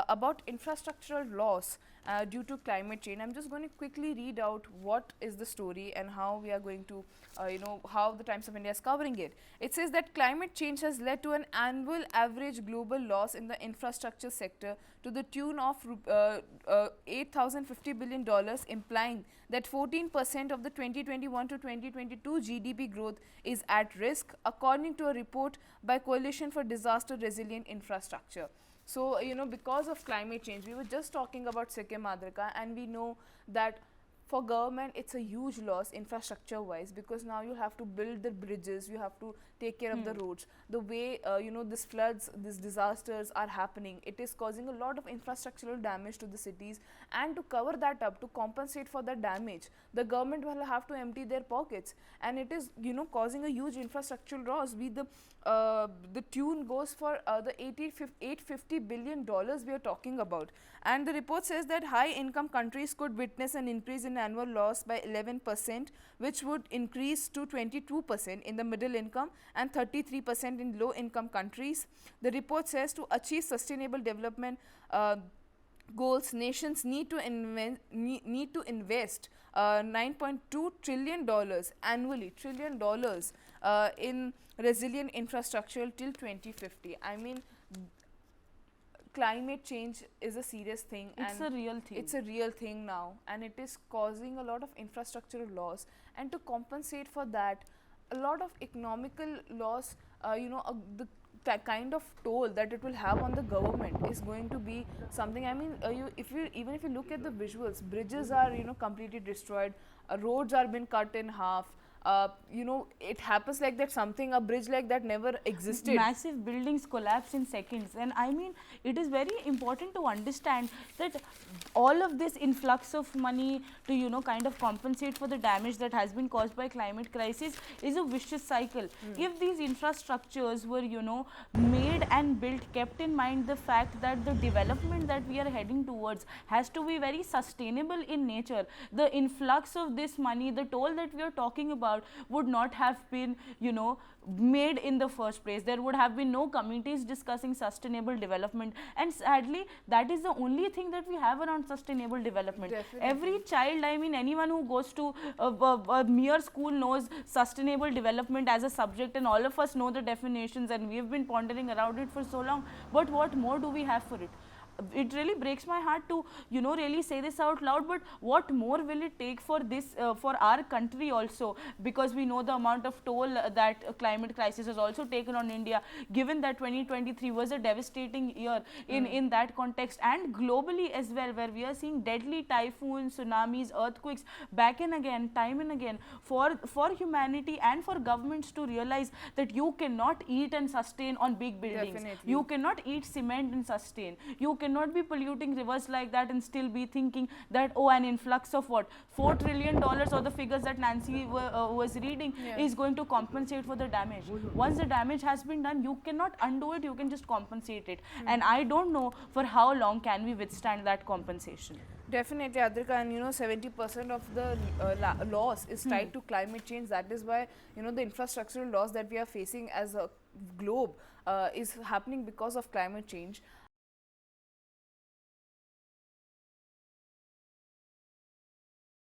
about infrastructural loss due to climate change. I'm just going to quickly read out what is the story and how we are going to, how the Times of India is covering it. It says that climate change has led to an annual average global loss in the infrastructure sector to the tune of $8,050 billion, implying that 14% of the 2021 to 2022 GDP growth is at risk, according to a report by Coalition for Disaster Resilient Infrastructure. So, because of climate change, we were just talking about Sikkim, Adrika, and we know that for government it's a huge loss infrastructure wise, because now you have to build the bridges, you have to take care of the roads. The way this floods, these disasters are happening, it is causing a lot of infrastructural damage to the cities, and to cover that up, to compensate for the damage, the government will have to empty their pockets, and it is causing a huge infrastructural loss. The tune goes for the $850 billion we are talking about. And the report says that high income countries could witness an increase in annual loss by 11%, which would increase to 22% in the middle income and 33% in low income countries. The report says to achieve sustainable development goals, nations need to invest $9.2 trillion annually, in resilient infrastructure till 2050. I mean, climate change is a serious thing. It's a real thing. It's a real thing now, and it is causing a lot of infrastructural loss. And to compensate for that, a lot of economical loss, the kind of toll that it will have on the government is going to be something. I mean, even if you look at the visuals, bridges are completely destroyed, roads are been cut in half. It happens like that, a bridge like that never existed. Massive buildings collapse in seconds. And I mean, it is very important to understand that all of this influx of money to kind of compensate for the damage that has been caused by climate crisis is a vicious cycle. If these infrastructures were made and built, kept in mind the fact that the development that we are heading towards has to be very sustainable in nature, the influx of this money, the toll that we are talking about, would not have been made in the first place. There would have been no committees discussing sustainable development, and sadly that is the only thing that we have around sustainable development. Definitely. Every child, I mean anyone who goes to a mere school knows sustainable development as a subject, and all of us know the definitions, and we have been pondering around it for so long. But what more do we have for it? It really breaks my heart to really say this out loud, but what more will it take for this for our country also, because we know the amount of toll that climate crisis has also taken on India, given that 2023 was a devastating year in that context, and globally as well, where we are seeing deadly typhoons, tsunamis, earthquakes back and again, time and again. For humanity and for governments to realize that you cannot eat and sustain on big buildings. Definitely. You cannot eat cement and sustain. You cannot be polluting rivers like that and still be thinking that, oh, an influx of what, $4 trillion, or the figures that Nancy was reading, is going to compensate for the damage. Once the damage has been done, you cannot undo it, you can just compensate it. And I don't know for how long can we withstand that compensation. Definitely, Adrika, and 70% of the loss is tied to climate change. That is why the infrastructural loss that we are facing as a globe is happening because of climate change.